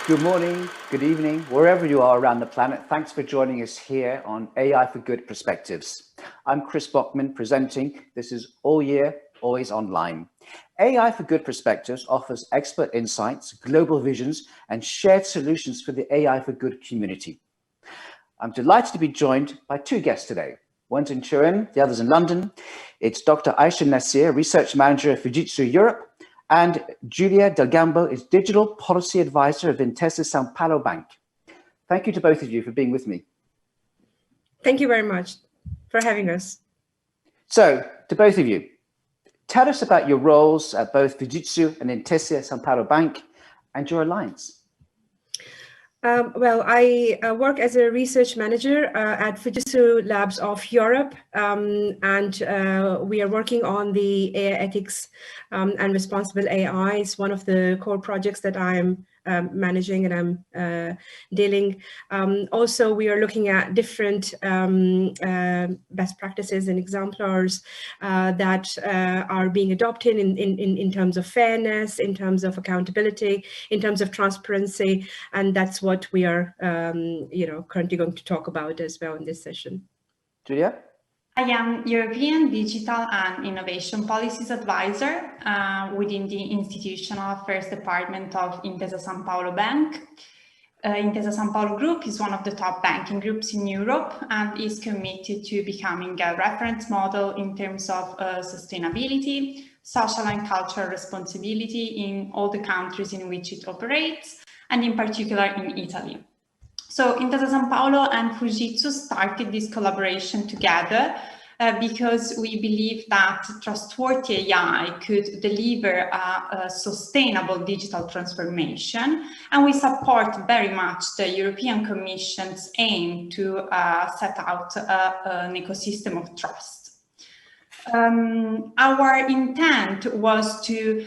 Good morning, good evening, wherever you are around the planet. Thanks for joining us here on AI for Good Perspectives. I'm Chris Bockman presenting. This is all year, always online. AI for Good Perspectives offers expert insights, global visions, and shared solutions for the AI for Good community. I'm delighted to be joined by two guests today. One's in Turin, the other's in London. It's Dr. Aisha Nasir, Research Manager at Fujitsu Europe, and Julia Del Gambo is Digital Policy Advisor of Intesa Sanpaolo Bank. Thank you to both of you for being with me. Thank you very much for having us. So, to both of you, tell us about your roles at both Fujitsu and Intesa Sanpaolo Bank and your alliance. Well, I work as a research manager at Fujitsu Labs of Europe, and we are working on the AI ethics and responsible AI. It's one of the core projects that I'm managing and I'm dealing. Also, we are looking at different best practices and exemplars that are being adopted in terms of fairness, in terms of accountability, in terms of transparency, and that's what we are currently going to talk about as well in this session. Julia? I am European Digital and Innovation Policies Advisor within the Institutional Affairs Department of Intesa Sanpaolo Bank. Intesa Sanpaolo Group is one of the top banking groups in Europe and is committed to becoming a reference model in terms of sustainability, social and cultural responsibility in all the countries in which it operates, and in particular in Italy. So Intesa Sanpaolo and Fujitsu started this collaboration together because we believe that trustworthy AI could deliver a sustainable digital transformation, and we support very much the European Commission's aim to set out an ecosystem of trust. Our intent was to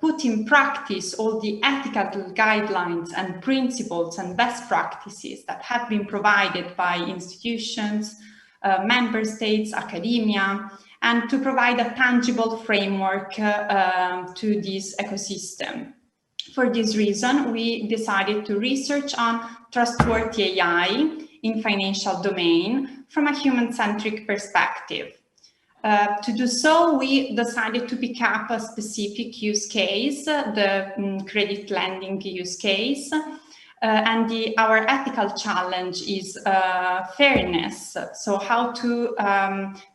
put in practice all the ethical guidelines and principles and best practices that have been provided by institutions, member states, academia, and to provide a tangible framework to this ecosystem. For this reason, we decided to research on trustworthy AI in financial domain from a human-centric perspective. To do so, we decided to pick up a specific use case, the credit lending use case, and our ethical challenge is fairness. So how to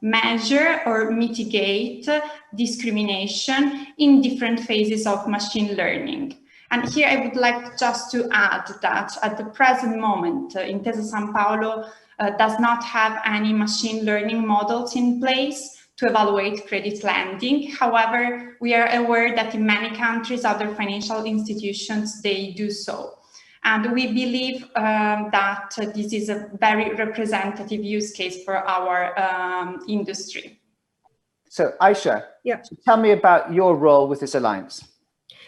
measure or mitigate discrimination in different phases of machine learning. And here I would like just to add that at the present moment, Intesa Sanpaolo does not have any machine learning models in place to evaluate credit lending. However, we are aware that in many countries, other financial institutions, they do so. And we believe that this is a very representative use case for our industry. So Aisha, tell me about your role with this alliance.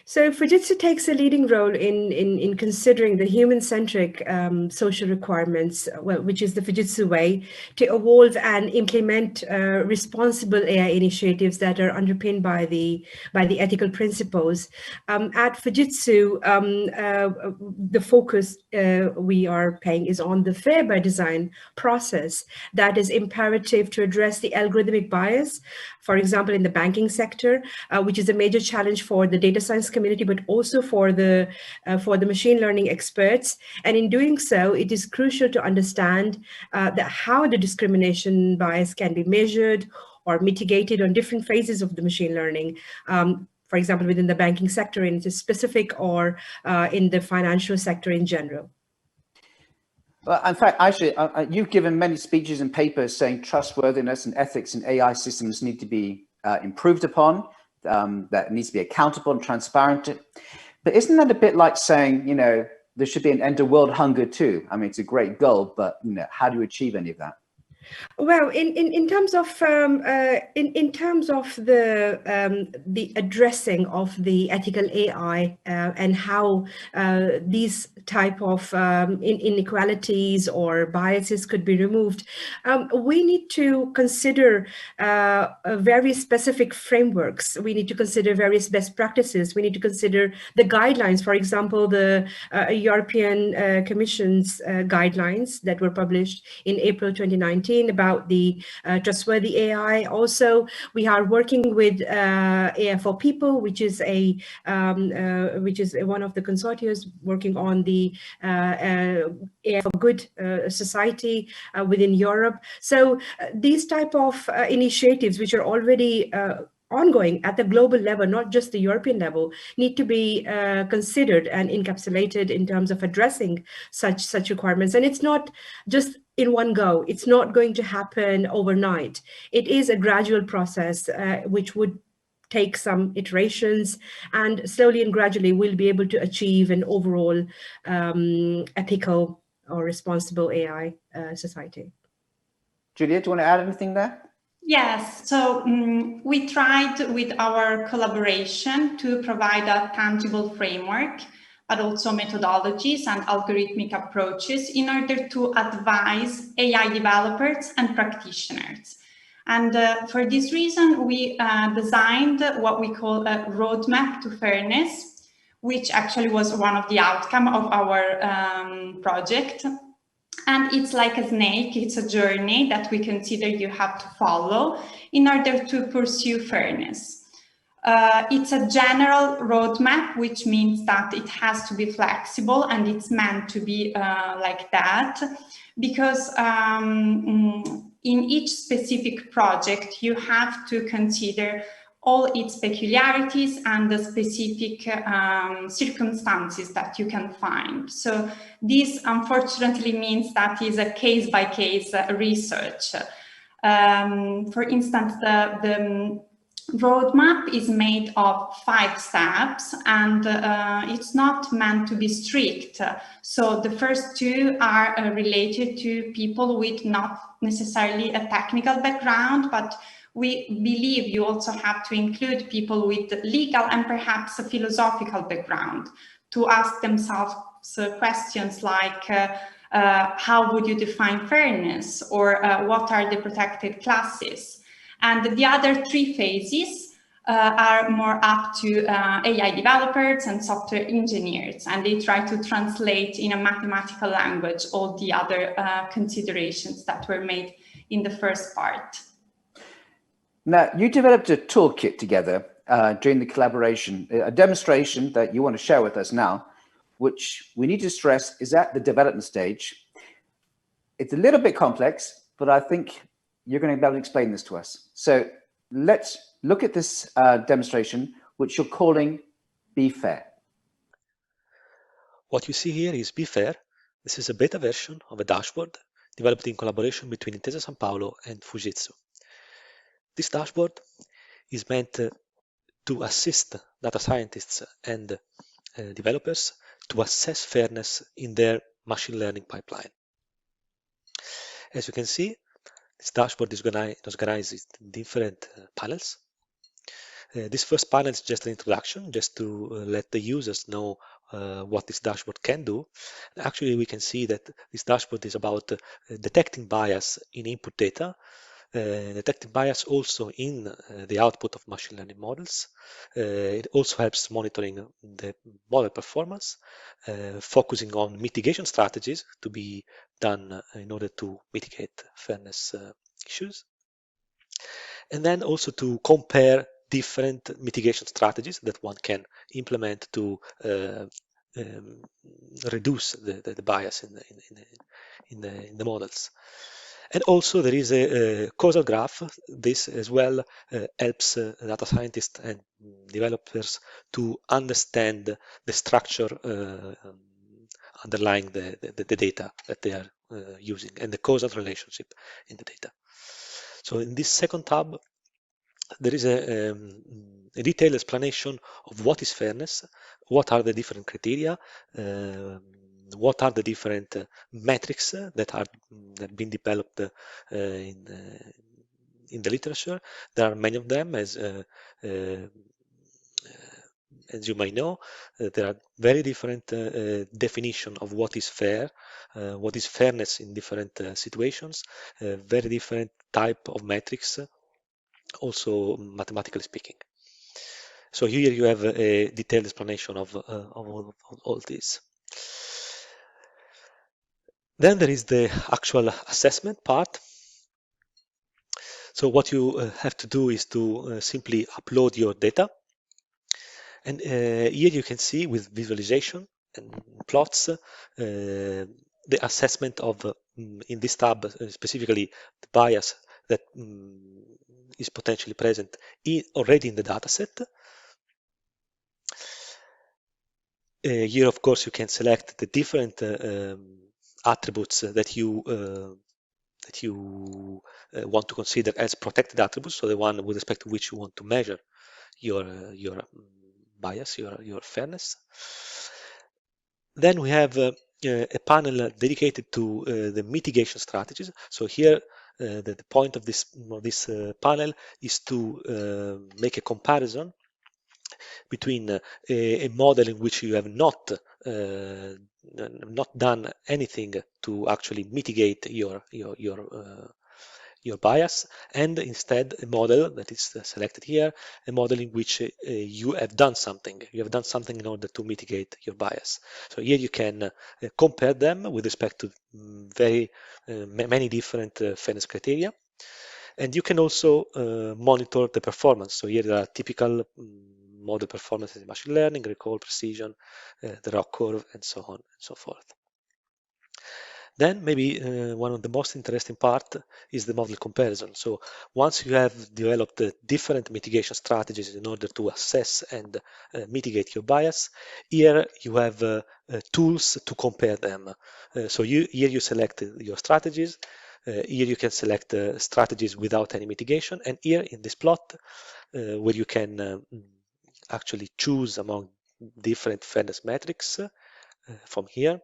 So Fujitsu takes a leading role in considering the human-centric social requirements, which is the Fujitsu way, to evolve and implement responsible AI initiatives that are underpinned by the ethical principles. At Fujitsu, the focus we are paying is on the fair by design process that is imperative to address the algorithmic bias, for example, in the banking sector, which is a major challenge for the data science community, but also for the machine learning experts. And in doing so, it is crucial to understand how the discrimination bias can be measured or mitigated on different phases of the machine learning. For example, within the banking sector in its specific, or in the financial sector in general. Well, in fact, Aisha, you've given many speeches and papers saying trustworthiness and ethics in AI systems need to be improved upon, that needs to be accountable and transparent. But isn't that a bit like saying, there should be an end to world hunger too? I mean, it's a great goal, but how do you achieve any of that? Well, in terms of in terms of the addressing of the ethical AI and how these type of inequalities or biases could be removed, we need to consider very specific frameworks. We need to consider various best practices. We need to consider the guidelines. For example, the European Commission's guidelines that were published in April 2019 about the Trustworthy AI. Also, we are working with AI for People, which is one of the consortiums working on the AI for Good society within Europe. So these type of initiatives, which are already ongoing at the global level, not just the European level, need to be considered and encapsulated in terms of addressing such requirements. And it's not just in one go. It's not going to happen overnight. It is a gradual process which would take some iterations, and slowly and gradually we'll be able to achieve an overall ethical or responsible AI society. Julia, do you want to add anything there? Yes, so we tried with our collaboration to provide a tangible framework, but also methodologies and algorithmic approaches in order to advise AI developers and practitioners. And for this reason, we designed what we call a roadmap to fairness, which actually was one of the outcomes of our project. And it's like a snake, it's a journey that we consider you have to follow in order to pursue fairness. It's a general roadmap, which means that it has to be flexible, and it's meant to be like that, because in each specific project, you have to consider all its peculiarities and the specific circumstances that you can find. So this unfortunately means that is a case-by-case research. For instance, the roadmap is made of 5 steps, and it's not meant to be strict. So the first 2 are related to people with not necessarily a technical background, but we believe you also have to include people with legal and perhaps a philosophical background to ask themselves questions like how would you define fairness, or what are the protected classes? And the other 3 phases are more up to AI developers and software engineers, and they try to translate in a mathematical language all the other considerations that were made in the first part. Now, you developed a toolkit together during the collaboration, a demonstration that you want to share with us now, which we need to stress is at the development stage. It's a little bit complex, but I think you're going to be able to explain this to us. So let's look at this demonstration, which you're calling Be Fair. What you see here is Be Fair. This is a beta version of a dashboard developed in collaboration between Intesa Sanpaolo and Fujitsu. This dashboard is meant to assist data scientists and developers to assess fairness in their machine learning pipeline. As you can see, this dashboard is organized in different panels. This first panel is just an introduction, just to let the users know what this dashboard can do. Actually, we can see that this dashboard is about detecting bias in input data, detecting bias also in the output of machine learning models. It also helps monitoring the model performance, focusing on mitigation strategies to be done in order to mitigate fairness issues. And then also to compare different mitigation strategies that one can implement to reduce the bias in the models. And also there is a causal graph. This as well helps data scientists and developers to understand the structure underlying the data that they are using and the causal relationship in the data. So in this second tab, there is a detailed explanation of what is fairness, what are the different criteria, what are the different metrics that have been developed in the literature. There are many of them, as you may know. There are very different definition of what is fair, what is fairness in different situations, very different type of metrics, also mathematically speaking. So here you have a detailed explanation of all this. Then there is the actual assessment part. So what you have to do is to simply upload your data. And here you can see with visualization and plots the assessment of, in this tab, specifically the bias that is potentially present already in the dataset. Here, of course, you can select the different attributes that you want to consider as protected attributes, so the one with respect to which you want to measure your bias, your fairness. Then we have a panel dedicated to the mitigation strategies. So here, the point of this panel is to make a comparison between a model in which you have not done anything to actually mitigate your bias, and instead a model that is selected here, a model in which you have done something. You have done something in order to mitigate your bias. So here you can compare them with respect to many different fairness criteria. And you can also monitor the performance. So here there are typical model performances in machine learning, recall, precision, the ROC curve, and so on and so forth. Then maybe one of the most interesting part is the model comparison. So once you have developed different mitigation strategies in order to assess and mitigate your bias, here you have tools to compare them. So here you select your strategies. Here you can select strategies without any mitigation, and here in this plot where you can actually choose among different fairness metrics from here,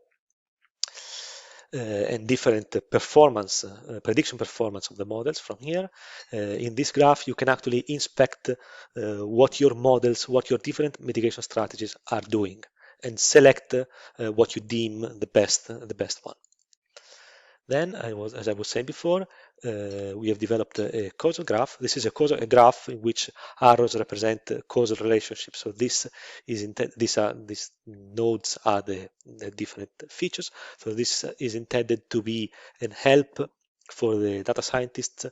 and different performance, prediction performance of the models from here. In this graph, you can actually inspect what your models, what your different mitigation strategies are doing, and select what you deem the best one. Then, as I was saying before, we have developed a causal graph. This is a graph in which arrows represent causal relationships. So these nodes are the different features. So this is intended to be a help for the data scientists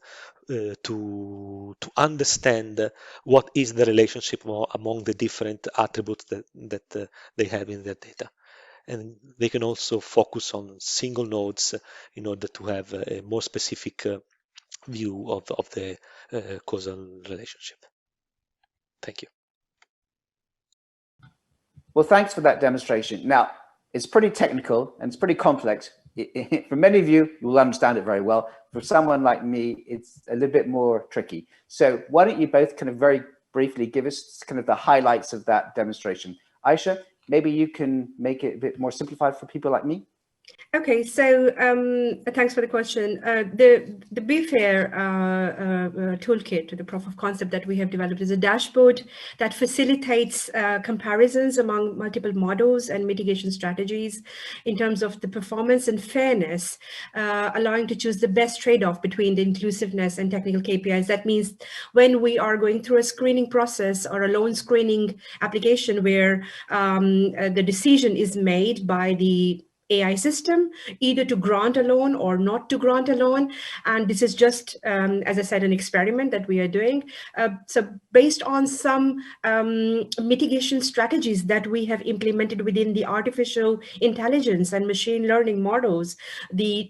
to understand what is the relationship among the different attributes that they have in their data. And they can also focus on single nodes in order to have a more specific view of the causal relationship. Thank you. Well, thanks for that demonstration. Now, it's pretty technical and it's pretty complex. For many of you, you will understand it very well. For someone like me, it's a little bit more tricky. So why don't you both kind of very briefly give us kind of the highlights of that demonstration. Aisha, maybe you can make it a bit more simplified for people like me. Okay, so thanks for the question. The Be Fair toolkit, the proof of concept that we have developed, is a dashboard that facilitates comparisons among multiple models and mitigation strategies in terms of the performance and fairness, allowing to choose the best trade-off between the inclusiveness and technical KPIs. That means when we are going through a screening process or a loan screening application where the decision is made by the AI system, either to grant a loan or not to grant a loan. And this is just, as I said, an experiment that we are doing. So based on some mitigation strategies that we have implemented within the artificial intelligence and machine learning models, the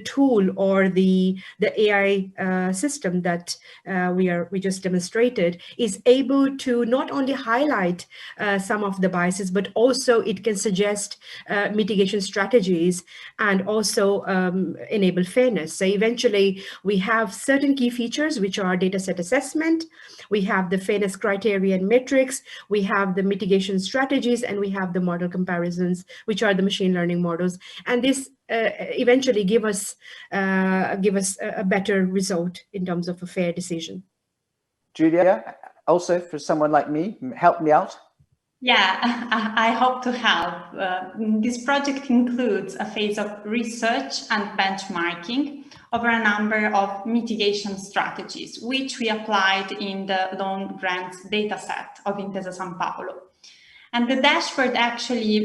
tool or the AI system that we just demonstrated is able to not only highlight some of the biases, but also it can suggest mitigation strategies strategies and also enable fairness. So eventually we have certain key features, which are data set assessment, we have the fairness criteria and metrics, we have the mitigation strategies, and we have the model comparisons, which are the machine learning models. And this eventually give us a better result in terms of a fair decision. Julia, also for someone like me, help me out. Yeah, I hope to help. This project includes a phase of research and benchmarking over a number of mitigation strategies, which we applied in the loan grants dataset of Intesa Sanpaolo. And the dashboard actually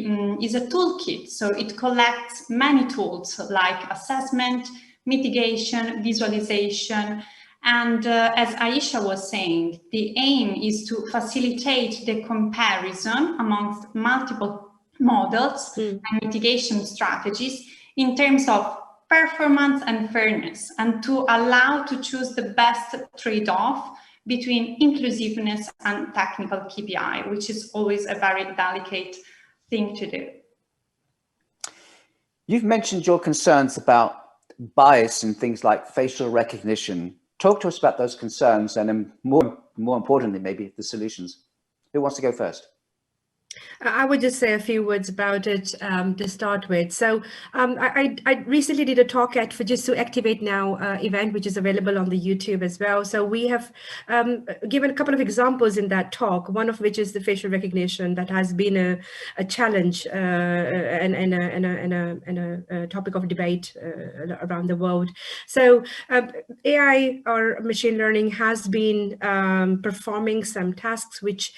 is a toolkit, so it collects many tools like assessment, mitigation, visualization, and as Aisha was saying, the aim is to facilitate the comparison amongst multiple models and mitigation strategies in terms of performance and fairness, and to allow to choose the best trade-off between inclusiveness and technical KPI, which is always a very delicate thing to do. You've mentioned your concerns about bias in things like facial recognition. Talk to us about those concerns and more importantly, maybe the solutions. Who wants to go first? I would just say a few words about it to start with. So I recently did a talk at Fujitsu Activate Now event, which is available on the YouTube as well. So we have given a couple of examples in that talk, one of which is the facial recognition that has been a challenge and a topic of debate around the world. So AI or machine learning has been performing some tasks which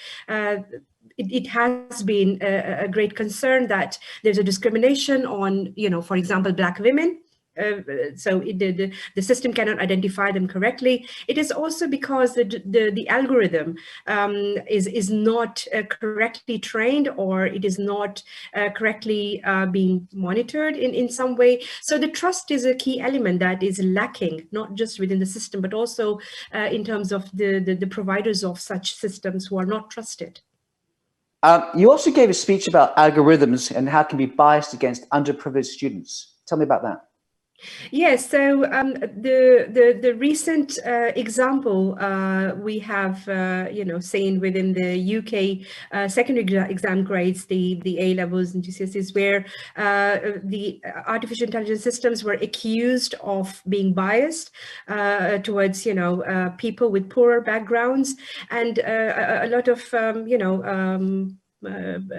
it has been a great concern that there's a discrimination on, for example, Black women. So the system cannot identify them correctly. It is also because the algorithm is not correctly trained, or it is not correctly being monitored in some way. So the trust is a key element that is lacking, not just within the system, but also in terms of the providers of such systems who are not trusted. You also gave a speech about algorithms and how it can be biased against underprivileged students. Tell me about that. Yes, so the recent example we have seen within the UK secondary exam grades, the A levels and GCSEs, where the artificial intelligence systems were accused of being biased towards people with poorer backgrounds, and a lot of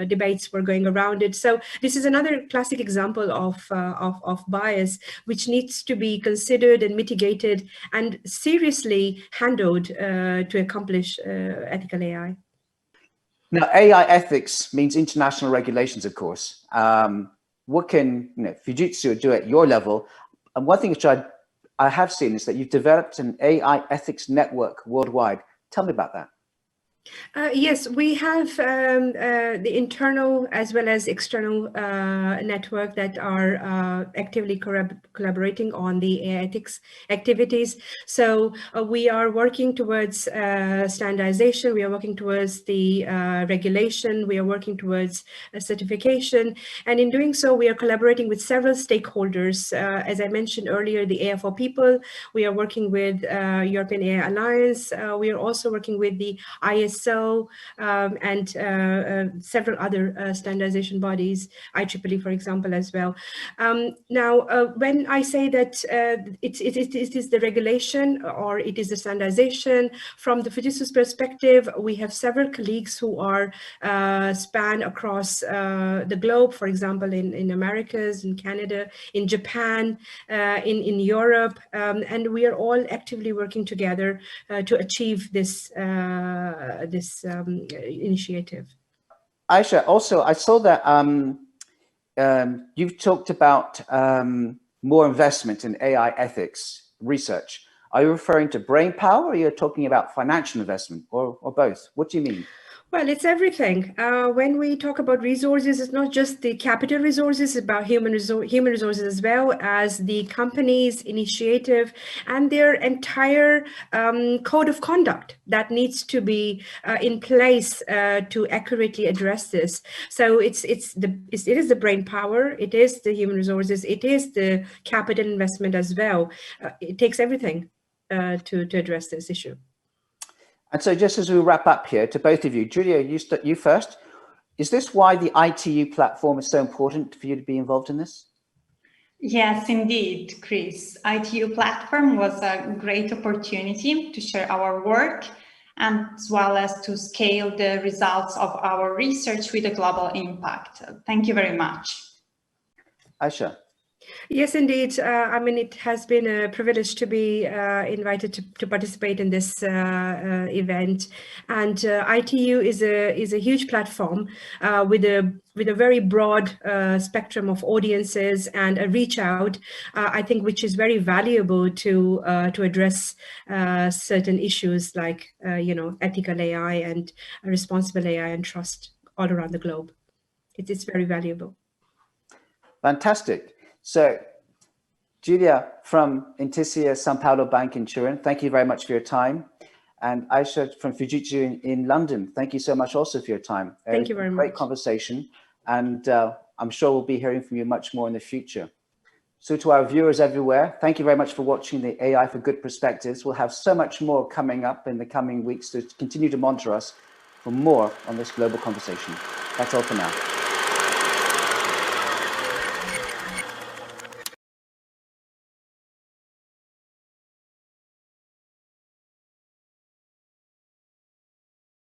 debates were going around it. So this is another classic example of bias, which needs to be considered and mitigated and seriously handled to accomplish ethical AI. Now, AI ethics means international regulations, of course. What can Fujitsu do at your level? And one thing which I have seen is that you've developed an AI ethics network worldwide. Tell me about that. Yes, we have the internal as well as external network that are actively collaborating on the AI ethics activities. So we are working towards standardization, we are working towards the regulation, we are working towards certification. And in doing so, we are collaborating with several stakeholders. As I mentioned earlier, the AI for People, we are working with European AI Alliance, we are also working with the ISO and several other standardization bodies, IEEE, for example, as well. Now, when I say that it is the regulation or it is the standardization, from the Fujitsu's perspective, we have several colleagues who are span across the globe, for example, in Americas, in Canada, in Japan, in Europe, and we are all actively working together to achieve this initiative. Aisha, also, I saw that you've talked about more investment in AI ethics research. Are you referring to brain power, or you're talking about financial investment, or both? What do you mean? Well, it's everything. When we talk about resources, it's not just the capital resources, it's about human resources as well as the company's initiative and their entire code of conduct that needs to be in place to accurately address this. So it is the brain power, it is the human resources, it is the capital investment as well. It takes everything to address this issue. And so just as we wrap up here, to both of you, Julia, you first. Is this why the ITU platform is so important for you to be involved in this? Yes, indeed, Chris. ITU platform was a great opportunity to share our work and as well as to scale the results of our research with a global impact. Thank you very much. Aisha. Yes, indeed. I mean, it has been a privilege to be invited to participate in this event. And ITU is a huge platform with a very broad spectrum of audiences and a reach out, I think, which is very valuable to address certain issues like, ethical AI and responsible AI and trust all around the globe. It's very valuable. Fantastic. So, Julia from Intesa Sanpaolo Bank in Turin, thank you very much for your time. And Aisha from Fujitsu in London, thank you so much also for your time. Thank you very much. Great conversation. And I'm sure we'll be hearing from you much more in the future. So to our viewers everywhere, thank you very much for watching the AI for Good Perspectives. We'll have so much more coming up in the coming weeks to continue to monitor us for more on this global conversation. That's all for now.